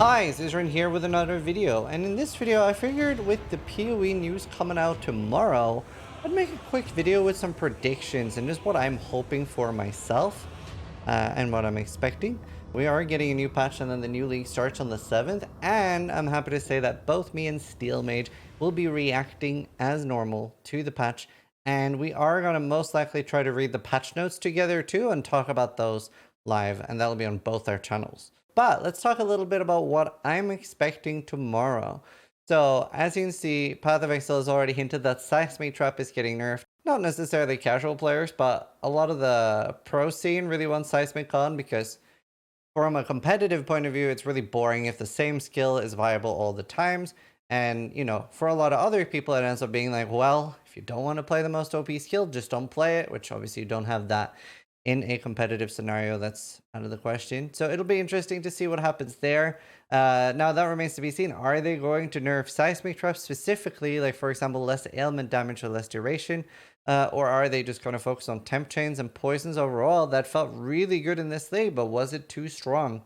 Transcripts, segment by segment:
Hi, Zizaran here with another video, and in this video I figured with the PoE news coming out tomorrow, I'd make a quick video with some predictions and just what I'm hoping for myself and what I'm expecting. We are getting a new patch and then the new league starts on the 7th, and I'm happy to say that both me and Steelmage will be reacting as normal to the patch, and we are going to most likely try to read the patch notes together too and talk about those live, and that'll be on both our channels. But let's talk a little bit about what I'm expecting tomorrow. So, as you can see, Path of Exile has already hinted that Seismic Trap is getting nerfed. Not necessarily casual players, but a lot of the pro scene really wants Seismic on because from a competitive point of view, it's really boring if the same skill is viable all the times. And, you know, for a lot of other people, it ends up being like, well, if you don't want to play the most OP skill, just don't play it, which obviously you don't have that in a competitive scenario. That's out of the question. So it'll be interesting to see what happens there. Now that remains to be seen. Are they going to nerf Seismic Trap specifically, like for example, less ailment damage or less duration? Or are they just going to focus on temp chains and poisons overall? That felt really good in this league, but was it too strong?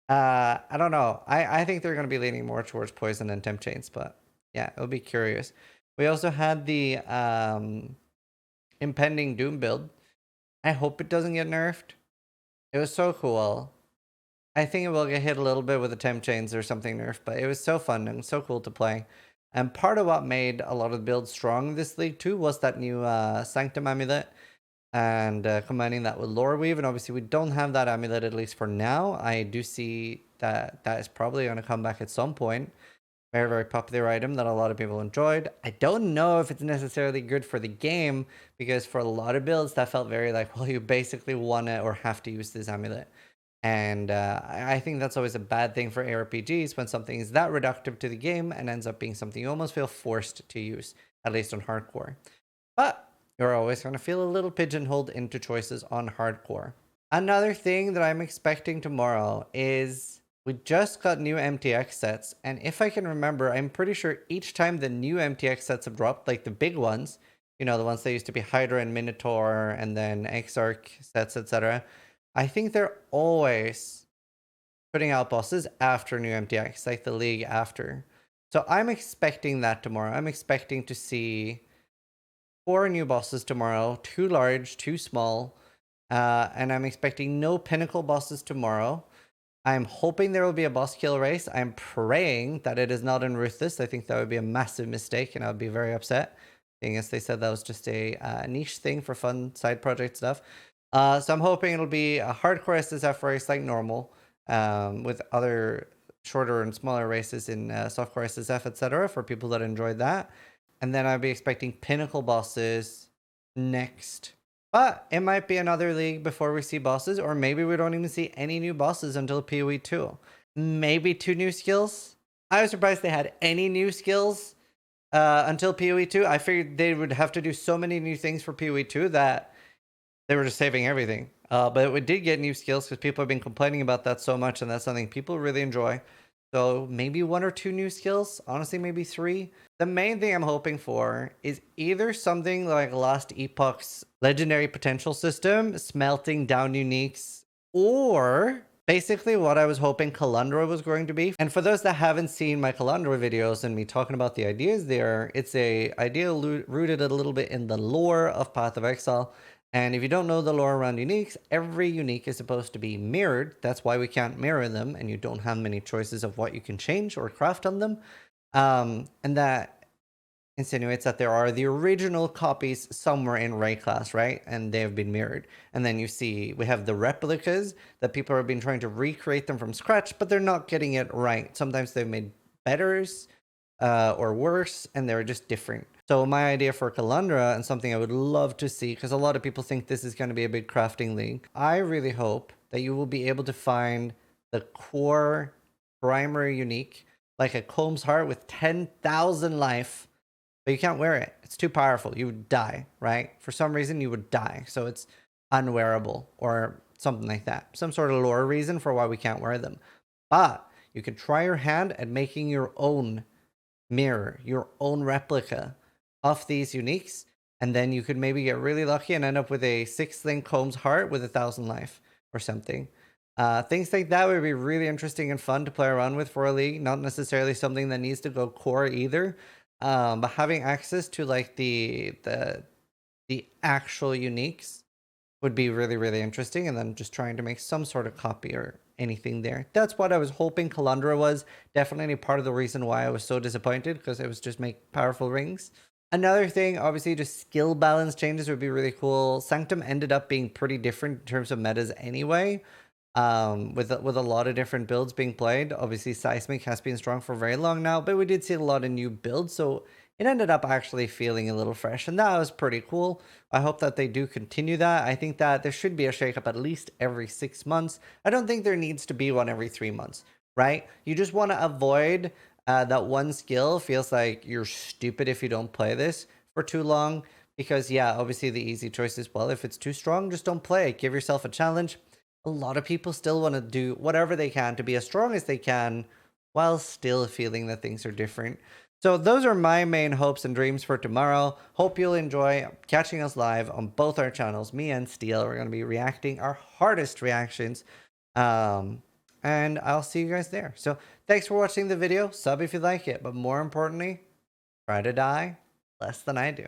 I don't know. I think they're going to be leaning more towards poison and temp chains, but yeah, it'll be curious. We also had the impending Doom build. I hope it doesn't get nerfed. It was so cool. I think it will get hit a little bit with the temp chains or something nerfed, but it was so fun and so cool to play. And part of what made a lot of builds strong this league too was that new Sanctum amulet and combining that with Lore Weave. And obviously we don't have that amulet, at least for now. I do see that that is probably going to come back at some point. Very, very popular item that a lot of people enjoyed. I don't know if it's necessarily good for the game, because for a lot of builds that felt very like, well, you basically want to or have to use this amulet. And I think that's always a bad thing for ARPGs when something is that reductive to the game and ends up being something you almost feel forced to use, at least on hardcore. But you're always going to feel a little pigeonholed into choices on hardcore. Another thing that I'm expecting tomorrow is we just got new MTX sets, and if I can remember, I'm pretty sure each time the new MTX sets have dropped, like the big ones, you know, the ones that used to be Hydra and Minotaur and then Exarch sets, etc., I think they're always putting out bosses after new MTX, like the league after. So I'm expecting that tomorrow. I'm expecting to see 4 new bosses tomorrow, 2 large, 2 small, and I'm expecting no pinnacle bosses tomorrow. I'm hoping there will be a boss kill race. I'm praying that it is not in Ruthless. I think that would be a massive mistake, and I would be very upset. Being as they said that was just a niche thing for fun side project stuff. So I'm hoping it'll be a hardcore SSF race like normal, with other shorter and smaller races in softcore SSF, etc. for people that enjoyed that. And then I'd be expecting pinnacle bosses next. But it might be another league before we see bosses, or maybe we don't even see any new bosses until PoE 2. Maybe 2 new skills. I was surprised they had any new skills until PoE 2. I figured they would have to do so many new things for PoE 2 that they were just saving everything. But we did get new skills because people have been complaining about that so much, and that's something people really enjoy. So maybe 1 or 2 new skills. Honestly, maybe 3. The main thing I'm hoping for is either something like Last Epoch's legendary potential system, smelting down uniques, or basically what I was hoping Kalandra was going to be. And for those that haven't seen my Kalandra videos and me talking about the ideas there, it's a idea rooted a little bit in the lore of Path of Exile. And if you don't know the lore around uniques, every unique is supposed to be mirrored. That's why we can't mirror them, and you don't have many choices of what you can change or craft on them. And that insinuates that there are the original copies somewhere in Ray class, right? And they have been mirrored. And then you see we have the replicas that people have been trying to recreate them from scratch, but they're not getting it right. Sometimes they've made betters or worse, and they're just different. So my idea for Kalandra, and something I would love to see, because a lot of people think this is going to be a big crafting league, I really hope that you will be able to find the core primary unique, like a Combs Heart with 10,000 life, but you can't wear it. It's too powerful. You would die, right? For some reason, you would die. So it's unwearable or something like that. Some sort of lore reason for why we can't wear them. But you could try your hand at making your own mirror, your own replica of these uniques, and then you could maybe get really lucky and end up with a 6-link Combs Heart with 1,000 life or something. Things like that would be really interesting and fun to play around with for a league. Not necessarily something that needs to go core either. But having access to like the actual uniques would be really, really interesting. And then just trying to make some sort of copy or anything there. That's what I was hoping Kalandra was. Definitely part of the reason why I was so disappointed, because it was just make powerful rings. Another thing, obviously, just skill balance changes would be really cool. Sanctum ended up being pretty different in terms of metas anyway, with a lot of different builds being played. Obviously, Seismic has been strong for very long now, but we did see a lot of new builds, so it ended up actually feeling a little fresh, and that was pretty cool. I hope that they do continue that. I think that there should be a shakeup at least every 6 months. I don't think there needs to be one every 3 months, right? You just want to avoid that one skill feels like you're stupid if you don't play this for too long. Because, yeah, obviously the easy choice is, well, if it's too strong, just don't play it. Give yourself a challenge. A lot of people still want to do whatever they can to be as strong as they can while still feeling that things are different. So those are my main hopes and dreams for tomorrow. Hope you'll enjoy catching us live on both our channels. Me and Steel, we're going to be reacting our hardest reactions. And I'll see you guys there. So thanks for watching the video. Sub if you like it. But more importantly, try to die less than I do.